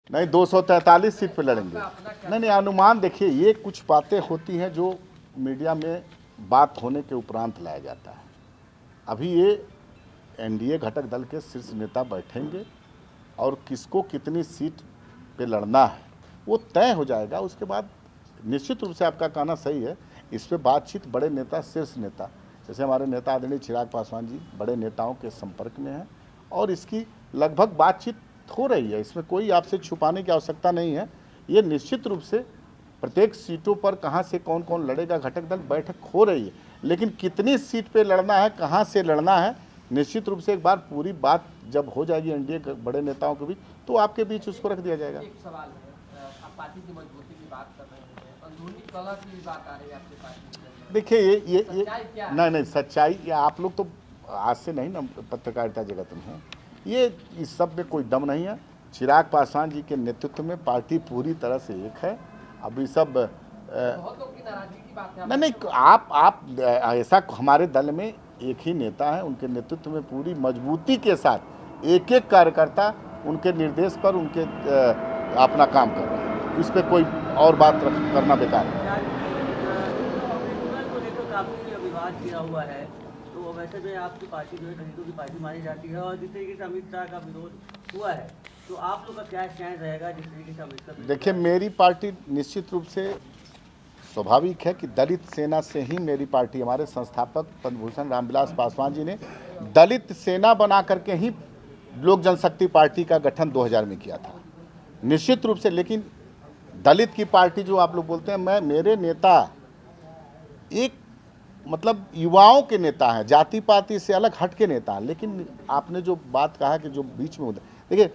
नहीं 243 सीट पे लड़ेंगे। नहीं, अनुमान देखिए, ये कुछ बातें होती हैं जो मीडिया में बात होने के उपरांत लाया जाता है। अभी ये एनडीए घटक दल के शीर्ष नेता बैठेंगे और किसको कितनी सीट पे लड़ना है वो तय हो जाएगा। उसके बाद निश्चित रूप से आपका कहना सही है, इस पर बातचीत बड़े नेता, शीर्ष नेता, जैसे हमारे नेता आदरणीय चिराग पासवान जी बड़े नेताओं के संपर्क में हैं और इसकी लगभग बातचीत हो रही है। इसमें कोई आपसे छुपाने की आवश्यकता नहीं है। ये निश्चित रूप से प्रत्येक सीटों पर कहां से कौन कौन लड़ेगा, घटक दल बैठक हो रही है, लेकिन कितनी सीट पे लड़ना है, कहां से लड़ना है, निश्चित रूप से एक बार पूरी बात जब हो जाएगी एनडीए के बड़े नेताओं के बीच, तो आपके बीच उसको रख दिया जाएगा। एक सवाल है, आप पार्टी की मजबूती की बात कर रहे हैं, अंदरूनी कलह की बात आ रही है आपकी पार्टी में। देखिए ये नहीं सच्चाई, ये आप लोग तो आज से नहीं ना पत्रकारिता जगत में हैं, ये इस सब में कोई दम नहीं है। चिराग पासवान जी के नेतृत्व में पार्टी पूरी तरह से एक है। अभी सब बहुत लोग की नाराजगी की बात है। नहीं, आप ऐसा, हमारे दल में एक ही नेता है, उनके नेतृत्व में पूरी मजबूती के साथ एक एक कार्यकर्ता उनके निर्देश पर उनके अपना काम कर रहे हैं। इस पर कोई और बात करना बेकार है। काफी विवाद किया हुआ है, तो वैसे जो आपकी पार्टी जो है दलितों की पार्टी मानी जाती है और जिस तरीके से अमित शाह का विरोध हुआ है, तो आप लोग का क्या स्टैंड रहेगा जिस तरीके से अमित शाह? देखिए, मेरी पार्टी निश्चित रूप से स्वाभाविक है कि दलित सेना से ही मेरी पार्टी, हमारे संस्थापक पद्मभूषण रामविलास पासवान जी ने दलित सेना बना करके ही लोक जनशक्ति पार्टी का गठन 2000 में किया था निश्चित रूप से। लेकिन दलित की पार्टी जो आप लोग बोलते हैं, मेरे नेता एक मतलब युवाओं के नेता हैं, जाति पाति से अलग हट के नेता हैं। लेकिन आपने जो बात कहा कि जो बीच में देखिए,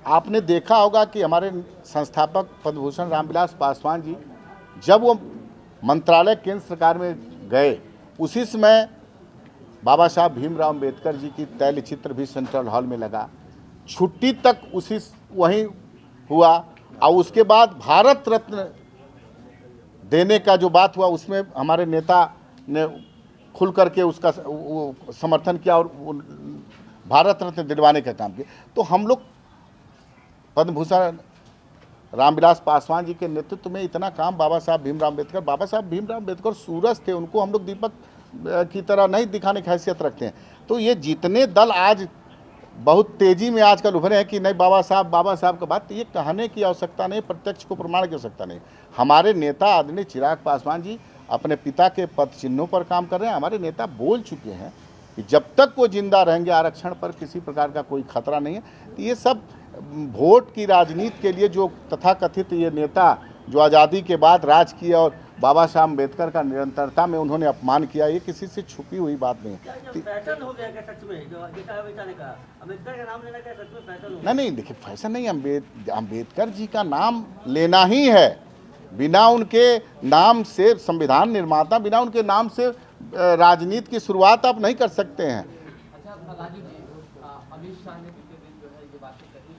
आपने देखा होगा कि हमारे संस्थापक पद्मभूषण रामविलास पासवान जी जब वो मंत्रालय केंद्र सरकार में गए, उसी समय बाबा साहब भीमराव अम्बेडकर जी की तैल चित्र भी सेंट्रल हॉल में लगा, छुट्टी तक उसी वहीं हुआ, और उसके बाद भारत रत्न देने का जो बात हुआ उसमें हमारे नेता ने खुल करके उसका समर्थन किया और भारत रत्न दिलवाने का काम किया। तो हम लोग पद्मभूषण रामविलास पासवान जी के नेतृत्व में इतना काम, बाबा साहब भीमराव अम्बेडकर सूरज थे, उनको हम लोग दीपक की तरह नहीं दिखाने की हैसियत रखते हैं। तो ये जितने दल आज बहुत तेजी में आजकल उभरे हैं कि नहीं बाबा साहब का बात, ये कहने की आवश्यकता नहीं, प्रत्यक्ष को प्रमाण की आवश्यकता नहीं। हमारे नेता आदरणीय चिराग पासवान जी अपने पिता के पद चिन्हों पर काम कर रहे हैं। हमारे नेता बोल चुके हैं कि जब तक वो जिंदा रहेंगे आरक्षण पर किसी प्रकार का कोई खतरा नहीं है। तो ये सब वोट की राजनीति के लिए जो तथाकथित ये नेता जो आज़ादी के बाद राज किया और बाबा साहब अम्बेडकर का निरंतरता में उन्होंने अपमान किया, ये किसी से छुपी हुई बात नहीं है। फैशन हो गया क्या सच में, जो ने कहा अम्बेडकर का नाम लेना क्या सच में फैशन हो गया? नहीं, देखिए फैशन नहीं, अम्बेडकर जी का नाम लेना ही है। बिना उनके नाम से संविधान निर्माता, बिना उनके नाम से राजनीति की शुरुआत आप नहीं कर सकते हैं। अच्छा लालू जी, अमित शाह ने बीते दिन जो है ये बातें कही,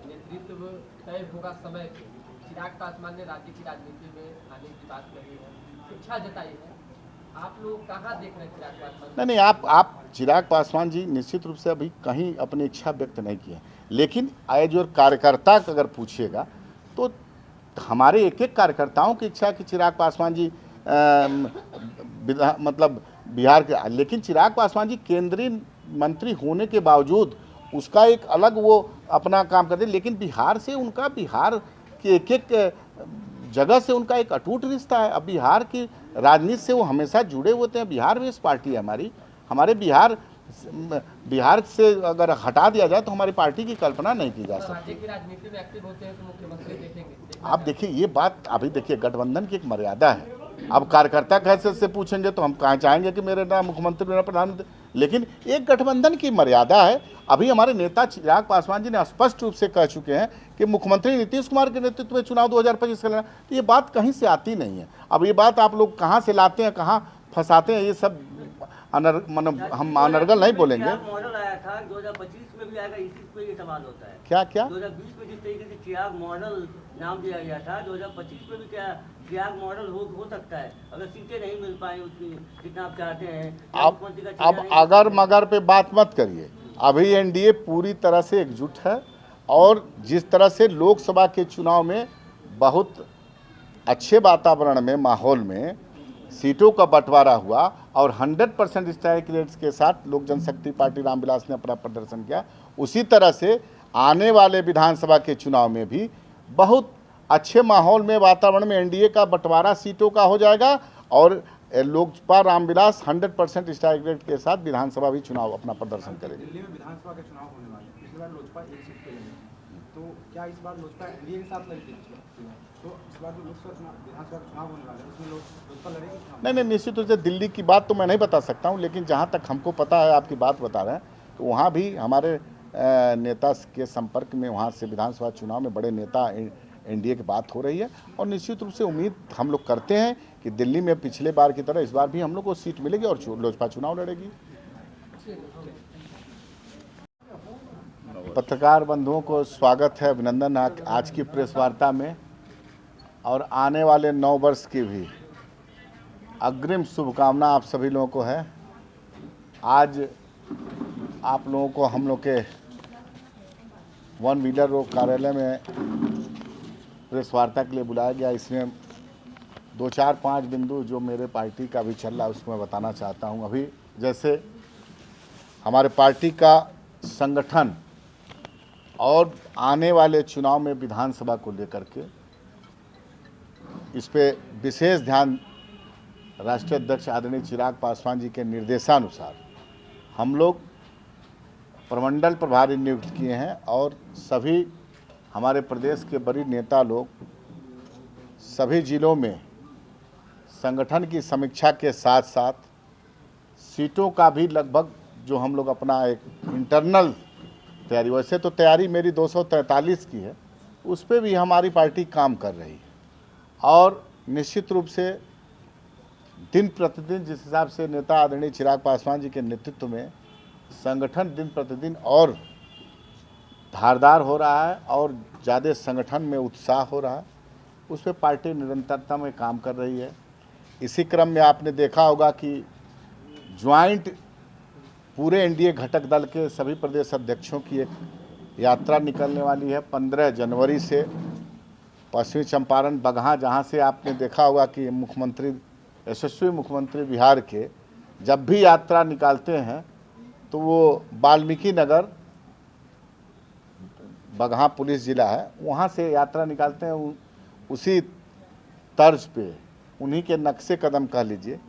नेतृत्व तय होगा समय पे। चिराग पासवान ने राज्य की राजनीति में आने की बात कही है, इच्छा जताई है, आप लोग कहाँ देख रहे हैं चिराग पासवान? नहीं, आप चिराग पासवान जी निश्चित रूप से अभी कहीं अपनी इच्छा व्यक्त नहीं की है। लेकिन एज और कार्यकर्ता अगर पूछिएगा तो हमारे एक एक कार्यकर्ताओं की इच्छा कि चिराग पासवान जी मतलब बिहार के, लेकिन चिराग पासवान जी केंद्रीय मंत्री होने के बावजूद उसका एक अलग वो अपना काम करते हैं। लेकिन बिहार से उनका, बिहार के एक एक जगह से उनका एक अटूट रिश्ता है। अब बिहार की राजनीति से वो हमेशा जुड़े होते हैं। बिहार में इस पार्टी है हमारी, हमारे बिहार से अगर हटा दिया जाए तो हमारी पार्टी की कल्पना नहीं की जा सकती। राज्य की राजनीति में एक्टिव होते हैं तो मुख्यमंत्री देखेंगे। आप देखिए ये बात, अभी देखिए गठबंधन की एक मर्यादा है। अब कार्यकर्ता कैसे से पूछेंगे तो हम कहाँ चाहेंगे कि मेरे ना मुख्यमंत्री मेरा प्रधानमंत्री, लेकिन एक गठबंधन की मर्यादा है। अभी हमारे नेता चिराग पासवान जी ने स्पष्ट रूप से कह चुके हैं कि मुख्यमंत्री नीतीश कुमार के नेतृत्व में चुनाव 2025 का लेना, तो ये बात कहीं से आती नहीं है। अब ये बात आप लोग कहाँ से लाते हैं, कहाँ फंसाते हैं, ये सब हम अनर्गल नहीं बोलेंगे। मॉडल आया था 2025 में भी आएगा, इसी पे ये सवाल होता है। क्या 2020 में जिस तरीके से चिराग मॉडल नाम दिया गया था, 2025 में भी क्या चिराग मॉडल हो सकता है अगर सीटें नहीं मिल पाए उतनी जितना आप चाहते हैं। अब अगर मगर पे बात मत करिए। अभी एनडीए पूरी तरह से एकजुट है और जिस तरह से लोकसभा के चुनाव में बहुत अच्छे वातावरण में, माहौल में सीटों का बंटवारा हुआ और 100% स्ट्राइक रेट्स के साथ लोक जनशक्ति पार्टी रामविलास ने अपना प्रदर्शन किया, उसी तरह से आने वाले विधानसभा के चुनाव में भी बहुत अच्छे माहौल में, वातावरण में एनडीए का बंटवारा सीटों का हो जाएगा और लोकसभा रामविलास 100% स्ट्राइक रेट के साथ विधानसभा भी चुनाव अपना प्रदर्शन करेगी। दिल्ली में विधानसभा के चुनाव होने वाले हैं, पिछली बार लोजपा एक सीट पे लड़ी, तो क्या इस बार लोजपा एनडीए के साथ लड़ी थी? तो इस बार जो लोकसभा चुनाव, विधानसभा के चुनाव होने वाले हैं, उसमें लोजपा लड़ेगी? नहीं, निश्चित रूप से दिल्ली की बात तो मैं नहीं बता सकता हूँ, लेकिन जहाँ तक हमको पता है, आपकी बात बता रहे हैं, तो वहाँ भी हमारे नेता के संपर्क में वहाँ से विधानसभा चुनाव में बड़े नेता एनडीए की बात हो रही है और निश्चित रूप से उम्मीद हम लोग करते हैं कि दिल्ली में पिछले बार की तरह इस बार भी हम लोग को सीट मिलेगी और लोजपा चुनाव लड़ेगी। पत्रकार बंधुओं को स्वागत है, अभिनंदन आज की प्रेस वार्ता में, और आने वाले 9 वर्ष की भी अग्रिम शुभकामना आप सभी लोगों को है। आज आप लोगों को हम लोग के वन व्हीलर रोड कार्यालय में प्रेस वार्ता के लिए बुलाया गया। इसमें 2, 4, 5 बिंदु जो मेरे पार्टी का भी चल रहा है उसको मैं बताना चाहता हूं। अभी जैसे हमारे पार्टी का संगठन और आने वाले चुनाव में विधानसभा को लेकर के इस पे विशेष ध्यान राष्ट्रीय अध्यक्ष आदरणीय चिराग पासवान जी के निर्देशानुसार हम लोग प्रमंडल प्रभारी नियुक्त किए हैं और सभी हमारे प्रदेश के बड़े नेता लोग सभी जिलों में संगठन की समीक्षा के साथ साथ सीटों का भी लगभग जो हम लोग अपना एक इंटरनल तैयारी, वैसे तो तैयारी मेरी 243 की है, उस पर भी हमारी पार्टी काम कर रही है और निश्चित रूप से दिन प्रतिदिन जिस हिसाब से नेता आदरणीय चिराग पासवान जी के नेतृत्व में संगठन दिन प्रतिदिन और धारदार हो रहा है और ज़्यादा संगठन में उत्साह हो रहा है, उस पर पार्टी निरंतरता में काम कर रही है। इसी क्रम में आपने देखा होगा कि ज्वाइंट पूरे एनडीए घटक दल के सभी प्रदेश अध्यक्षों की एक यात्रा निकलने वाली है 15 जनवरी से पश्चिमी चंपारण बगहा, जहां से आपने देखा होगा कि मुख्यमंत्री, यशस्वी मुख्यमंत्री बिहार के जब भी यात्रा निकालते हैं तो वो वाल्मीकि नगर, बगहा पुलिस जिला है, वहाँ से यात्रा निकालते हैं। उसी तर्ज पे, उन्हीं के नक्शे कदम कह लीजिए,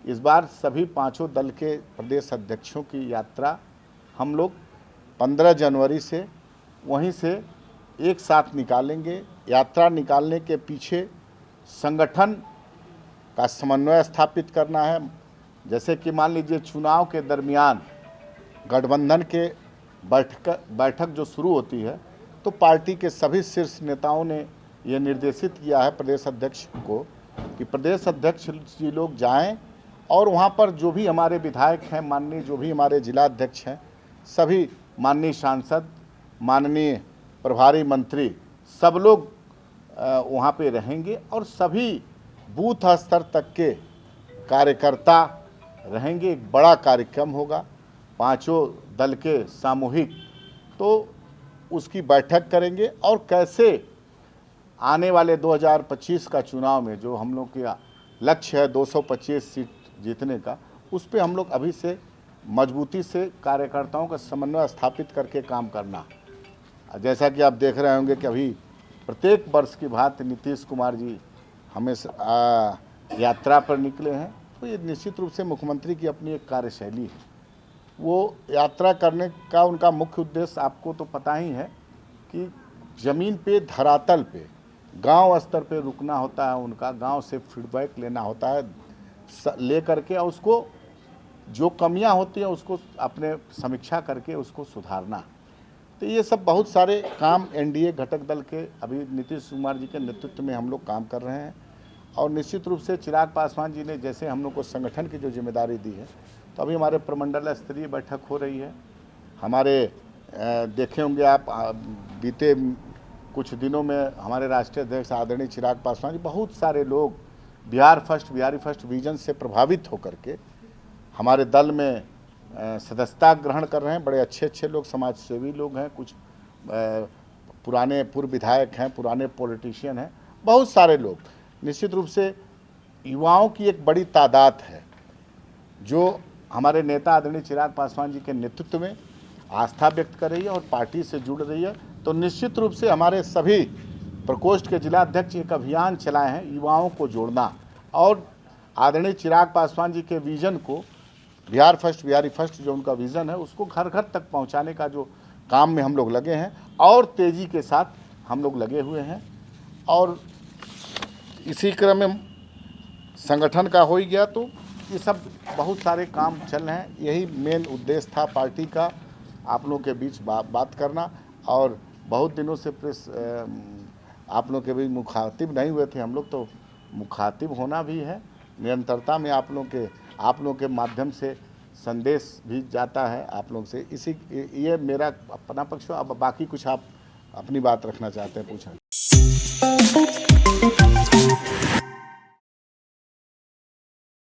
इस बार सभी 5 दल के प्रदेश अध्यक्षों की यात्रा हम लोग 15 जनवरी से वहीं से एक साथ निकालेंगे। यात्रा निकालने के पीछे संगठन का समन्वय स्थापित करना है। जैसे कि मान लीजिए चुनाव के दरमियान गठबंधन के बैठक जो शुरू होती है तो पार्टी के सभी शीर्ष नेताओं ने यह निर्देशित किया है प्रदेश अध्यक्ष को कि प्रदेश अध्यक्ष जी लोग जाएं और वहां पर जो भी हमारे विधायक हैं, माननीय जो भी हमारे जिला अध्यक्ष हैं, सभी माननीय सांसद, माननीय प्रभारी मंत्री, सब लोग वहां पे रहेंगे और सभी बूथ स्तर तक के कार्यकर्ता रहेंगे। एक बड़ा कार्यक्रम होगा, 5 दल के सामूहिक, तो उसकी बैठक करेंगे और कैसे आने वाले 2025 का चुनाव में जो हम लोग का लक्ष्य है 225 सीट जीतने का, उस पे हम लोग अभी से मजबूती से कार्यकर्ताओं का समन्वय स्थापित करके काम करना। जैसा कि आप देख रहे होंगे कि अभी प्रत्येक वर्ष की भांति नीतीश कुमार जी हमेशा यात्रा पर निकले हैं, तो ये निश्चित रूप से मुख्यमंत्री की अपनी एक कार्यशैली है। वो यात्रा करने का उनका मुख्य उद्देश्य आपको तो पता ही है कि ज़मीन पे, धरातल पे, गांव स्तर पे रुकना होता है, उनका गांव से फीडबैक लेना होता है, ले करके उसको जो कमियां होती हैं उसको अपने समीक्षा करके उसको सुधारना। तो ये सब बहुत सारे काम एनडीए घटक दल के अभी नीतीश कुमार जी के नेतृत्व में हम लोग काम कर रहे हैं और निश्चित रूप से चिराग पासवान जी ने जैसे हम लोग को संगठन की जो जिम्मेदारी दी है, तो अभी हमारे प्रमंडल स्तरीय बैठक हो रही है। हमारे देखे होंगे आप बीते कुछ दिनों में हमारे राष्ट्रीय अध्यक्ष आदरणीय चिराग पासवान जी, बहुत सारे लोग बिहारी फर्स्ट विजन से प्रभावित होकर के हमारे दल में सदस्यता ग्रहण कर रहे हैं। बड़े अच्छे लोग, समाज सेवी लोग हैं, कुछ पुराने पूर्व विधायक हैं, पुराने पॉलिटिशियन हैं, बहुत सारे लोग। निश्चित रूप से युवाओं की एक बड़ी तादाद है जो हमारे नेता आदरणीय चिराग पासवान जी के नेतृत्व में आस्था व्यक्त कर रही है और पार्टी से जुड़ रही है। तो निश्चित रूप से हमारे सभी प्रकोष्ठ के जिला अध्यक्ष एक अभियान चलाए हैं युवाओं को जोड़ना और आदरणीय चिराग पासवान जी के विज़न को बिहार फर्स्ट बिहारी फर्स्ट जो उनका विज़न है उसको घर घर तक पहुंचाने का जो काम में हम लोग लगे हैं और तेज़ी के साथ हम लोग लगे हुए हैं। और इसी क्रम में संगठन का हो ही गया तो ये सब बहुत सारे काम चल रहे हैं। यही मेन उद्देश्य था पार्टी का, आप लोगों के बीच बात करना। और बहुत दिनों से प्रेस आप लोगों के बीच मुखातिब नहीं हुए थे हम लोग, तो मुखातिब होना भी है। निरंतरता में आप लोगों के माध्यम से संदेश भी जाता है आप लोग से। ये मेरा अपना पक्ष है। अब बाकी कुछ आप अपनी बात रखना चाहते हैं पूछें।